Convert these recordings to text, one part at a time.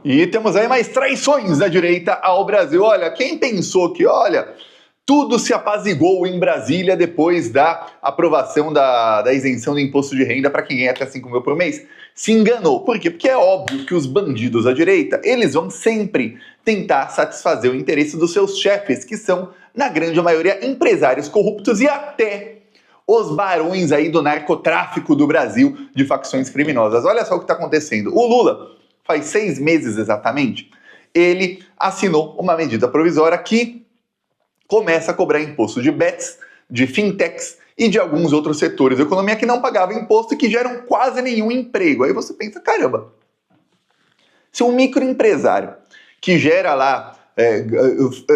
E temos aí mais traições da direita ao Brasil. Olha, quem pensou que, olha, tudo se apaziguou em Brasília depois da aprovação da isenção do imposto de renda para quem ganha até 5 mil por mês, se enganou. Por quê? Porque é óbvio que os bandidos da direita, eles vão sempre tentar satisfazer o interesse dos seus chefes, que são, na grande maioria, empresários corruptos e até os barões aí do narcotráfico do Brasil, de facções criminosas. Olha só o que está acontecendo. O Lula, faz 6 meses exatamente, ele assinou uma medida provisória que começa a cobrar imposto de bets, de fintechs e de alguns outros setores da economia que não pagavam imposto e que geram quase nenhum emprego. Aí você pensa, caramba, se um microempresário que gera lá,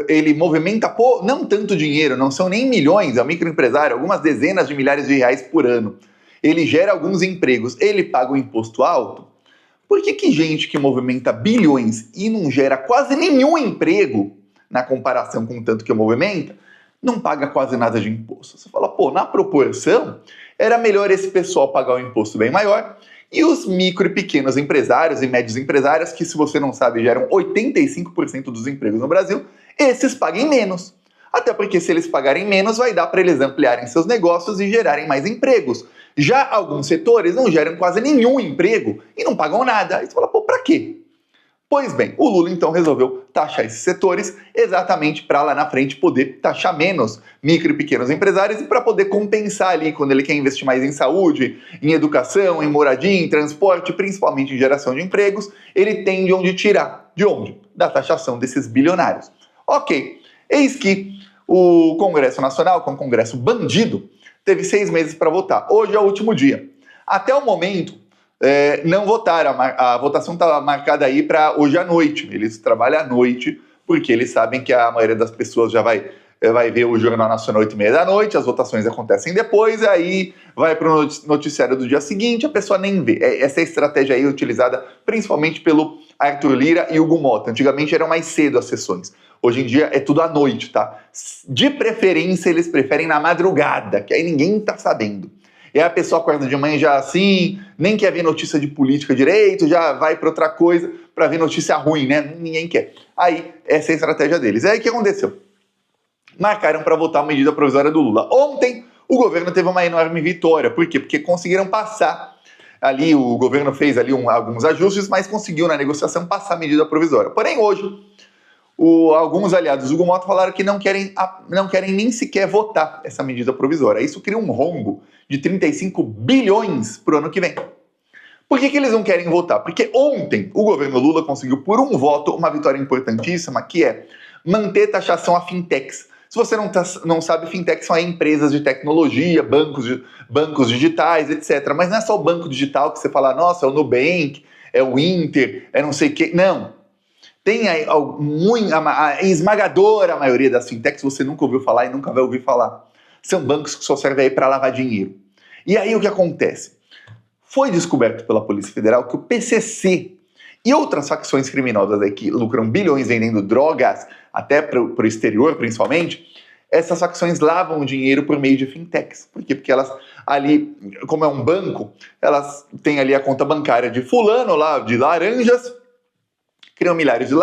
ele movimenta não tanto dinheiro, não são nem milhões, é um microempresário, algumas dezenas de milhares de reais por ano, ele gera alguns empregos, ele paga um imposto alto, por que gente que movimenta bilhões e não gera quase nenhum emprego, na comparação com o tanto que movimenta, não paga quase nada de imposto? Você fala, pô, na proporção, era melhor esse pessoal pagar um imposto bem maior e os micro e pequenos empresários e médios empresários, que se você não sabe geram 85% dos empregos no Brasil, esses paguem menos. Até porque se eles pagarem menos, vai dar para eles ampliarem seus negócios e gerarem mais empregos. Já alguns setores não geram quase nenhum emprego e não pagam nada. Aí você fala, pô, pra quê? Pois bem, o Lula então resolveu taxar esses setores exatamente para lá na frente poder taxar menos micro e pequenos empresários e para poder compensar ali quando ele quer investir mais em saúde, em educação, em moradia, em transporte, principalmente em geração de empregos, ele tem de onde tirar. De onde? Da taxação desses bilionários. Ok, eis que o Congresso Nacional, que é um congresso bandido, teve 6 meses para votar. Hoje é o último dia. Até o momento, não votaram. A votação está marcada aí para hoje à noite. Eles trabalham à noite, porque eles sabem que a maioria das pessoas já vai ver o Jornal Nacional 8h30 da noite, as votações acontecem depois, aí vai para o noticiário do dia seguinte, a pessoa nem vê. Essa é a estratégia aí utilizada principalmente pelo Arthur Lira e Hugo Mota. Antigamente eram mais cedo as sessões. Hoje em dia é tudo à noite, tá? De preferência, eles preferem na madrugada, que aí ninguém tá sabendo. E aí a pessoa acorda de manhã já assim, nem quer ver notícia de política direito, já vai para outra coisa para ver notícia ruim, né? Ninguém quer. Aí, essa é a estratégia deles. E aí, o que aconteceu? Marcaram para votar a medida provisória do Lula. Ontem, o governo teve uma enorme vitória. Por quê? Porque conseguiram passar ali, o governo fez ali alguns ajustes, mas conseguiu na negociação passar a medida provisória. Porém, hoje, alguns aliados do Hugo Mota falaram que não querem nem sequer votar essa medida provisória. Isso cria um rombo de 35 bilhões para o ano que vem. Por que eles não querem votar? Porque ontem o governo Lula conseguiu, por um voto, uma vitória importantíssima, que é manter taxação a fintechs. Se você não sabe, fintechs são empresas de tecnologia, bancos digitais, etc. Mas não é só o banco digital que você fala, nossa, é o Nubank, é o Inter, é não sei o quê. Não. Tem a esmagadora maioria das fintechs, você nunca ouviu falar e nunca vai ouvir falar. São bancos que só servem aí para lavar dinheiro. E aí o que acontece? Foi descoberto pela Polícia Federal que o PCC e outras facções criminosas aí que lucram bilhões vendendo drogas, até para o exterior principalmente, essas facções lavam o dinheiro por meio de fintechs. Por quê? Porque elas ali, como é um banco, elas têm ali a conta bancária de fulano lá, de laranjas, criam milhares de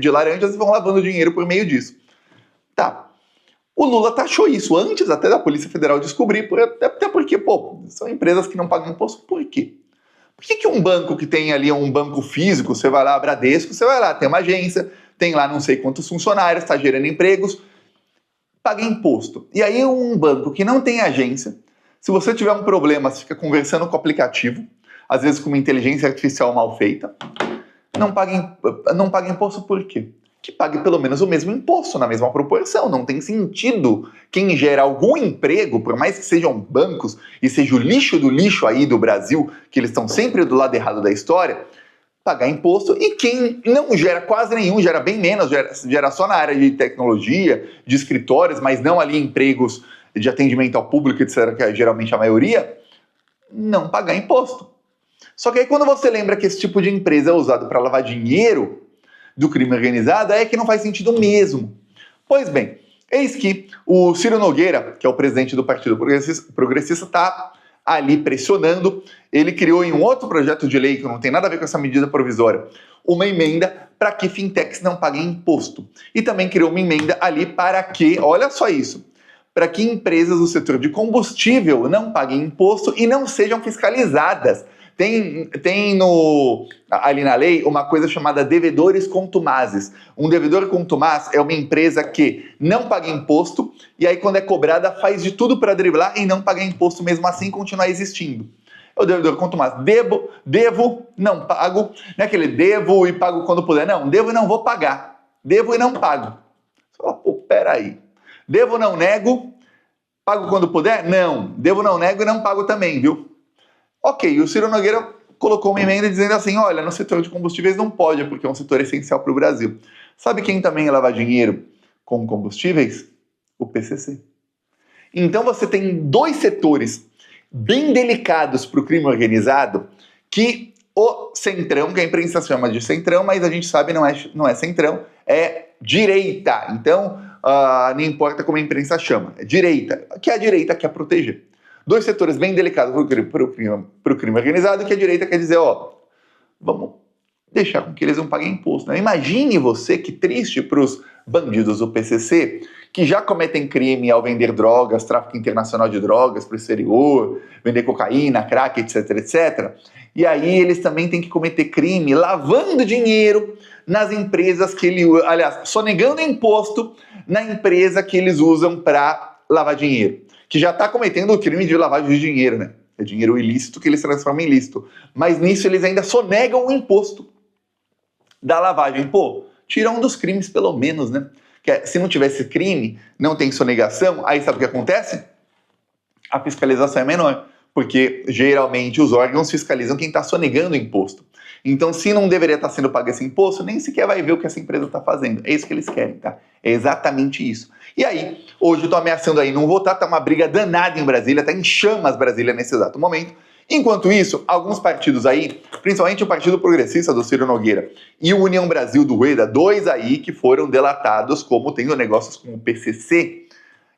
laranjas e vão lavando dinheiro por meio disso. Tá. O Lula taxou isso antes até da Polícia Federal descobrir, até porque, pô, são empresas que não pagam imposto. Por quê? Por que um banco que tem ali um banco físico, você vai lá, Bradesco, você vai lá, tem uma agência, tem lá não sei quantos funcionários, está gerando empregos, paga imposto. E aí um banco que não tem agência, se você tiver um problema, você fica conversando com o aplicativo, às vezes com uma inteligência artificial mal feita, não paga imposto por quê? Que pague pelo menos o mesmo imposto, na mesma proporção. Não tem sentido quem gera algum emprego, por mais que sejam bancos e seja o lixo do lixo aí do Brasil, que eles estão sempre do lado errado da história, pagar imposto, e quem não gera quase nenhum, gera bem menos, gera só na área de tecnologia, de escritórios, mas não ali empregos de atendimento ao público, etc., que é geralmente a maioria, não pagar imposto. Só que aí quando você lembra que esse tipo de empresa é usado para lavar dinheiro do crime organizado, é que não faz sentido mesmo. Pois bem, eis que o Ciro Nogueira, que é o presidente do Partido Progressista, está ali pressionando. Ele criou em um outro projeto de lei, que não tem nada a ver com essa medida provisória, uma emenda para que fintechs não paguem imposto. E também criou uma emenda ali para que, olha só isso, para que empresas do setor de combustível não paguem imposto e não sejam fiscalizadas. Tem ali na lei uma coisa chamada devedores contumazes. Um devedor contumaz é uma empresa que não paga imposto e aí quando é cobrada faz de tudo para driblar e não pagar imposto mesmo assim continuar existindo. É o devedor contumaz. Devo, não pago. Não é aquele devo e pago quando puder. Não, devo e não vou pagar. Devo e não pago. Você fala, pô, peraí. Devo, não nego. Pago quando puder? Não. Devo, não nego e não pago também, viu? Ok, o Ciro Nogueira colocou uma emenda dizendo assim, olha, no setor de combustíveis não pode, porque é um setor essencial para o Brasil. Sabe quem também lava dinheiro com combustíveis? O PCC. Então você tem dois setores bem delicados para o crime organizado, que o Centrão, que a imprensa chama de Centrão, mas a gente sabe não é Centrão, é direita. Então, não importa como a imprensa chama, é direita, que a direita quer proteger. Dois setores bem delicados para o crime organizado, que a direita quer dizer, ó, vamos deixar com que eles não paguem imposto. Né? Imagine você, que triste para os bandidos do PCC, que já cometem crime ao vender drogas, tráfico internacional de drogas para o exterior, vender cocaína, crack, etc, etc. E aí eles também têm que cometer crime lavando dinheiro nas empresas que aliás, sonegando imposto na empresa que eles usam para lavar dinheiro. Que já está cometendo o crime de lavagem de dinheiro, né? É dinheiro ilícito que eles transformam em lícito. Mas nisso eles ainda sonegam o imposto da lavagem. Pô, tira um dos crimes pelo menos, né? Que se não tivesse crime, não tem sonegação, aí sabe o que acontece? A fiscalização é menor, porque geralmente os órgãos fiscalizam quem está sonegando o imposto. Então, se não deveria estar sendo pago esse imposto, nem sequer vai ver o que essa empresa está fazendo. É isso que eles querem, tá? É exatamente isso. E aí, hoje eu estou ameaçando aí não votar, tá uma briga danada em Brasília, tá em chamas Brasília nesse exato momento. Enquanto isso, alguns partidos aí, principalmente o Partido Progressista do Ciro Nogueira e o União Brasil do Rueda, dois aí que foram delatados como tendo negócios com o PCC,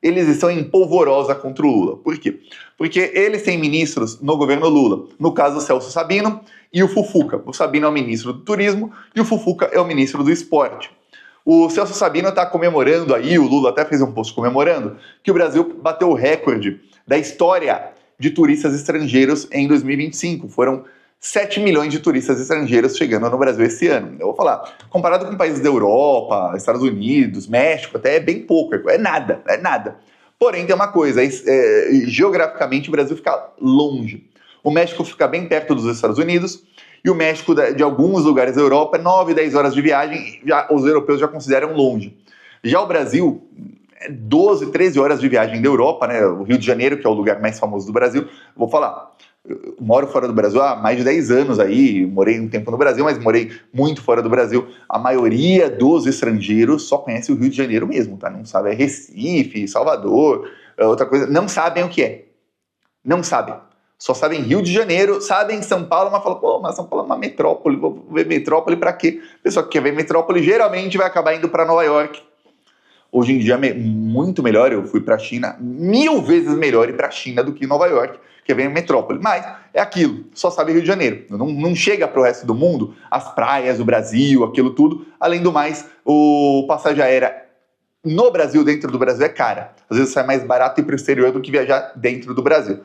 eles estão em polvorosa contra o Lula. Por quê? Porque eles têm ministros no governo Lula. No caso, o Celso Sabino e o Fufuca. O Sabino é o ministro do Turismo e o Fufuca é o ministro do Esporte. O Celso Sabino está comemorando aí, o Lula até fez um post comemorando, que o Brasil bateu o recorde da história de turistas estrangeiros em 2025. Foram 7 milhões de turistas estrangeiros chegando no Brasil esse ano. Eu vou falar, comparado com países da Europa, Estados Unidos, México, até é bem pouco, é nada, é nada. Porém, tem uma coisa, geograficamente o Brasil fica longe. O México fica bem perto dos Estados Unidos, e o México, de alguns lugares da Europa, 9, 10 horas de viagem, os europeus já consideram longe. Já o Brasil, 12, 13 horas de viagem da Europa, né? O Rio de Janeiro, que é o lugar mais famoso do Brasil, vou falar, eu moro fora do Brasil há mais de 10 anos aí, morei um tempo no Brasil, mas morei muito fora do Brasil. A maioria dos estrangeiros só conhece o Rio de Janeiro mesmo, tá? Não sabe, é Recife, Salvador, outra coisa, não sabem o que é. Não sabem. Só sabem Rio de Janeiro, sabem São Paulo, mas falam, pô, mas São Paulo é uma metrópole, vou ver metrópole pra quê? A pessoa que quer ver metrópole geralmente vai acabar indo pra Nova York. Hoje em dia é muito melhor, eu fui pra China, 1000 vezes melhor ir pra China do que Nova York, que vem metrópole. Mas é aquilo, só sabe Rio de Janeiro. Não chega pro resto do mundo, as praias, o Brasil, aquilo tudo. Além do mais, o passagem aérea no Brasil, dentro do Brasil, é cara. Às vezes sai mais barato ir pro exterior do que viajar dentro do Brasil.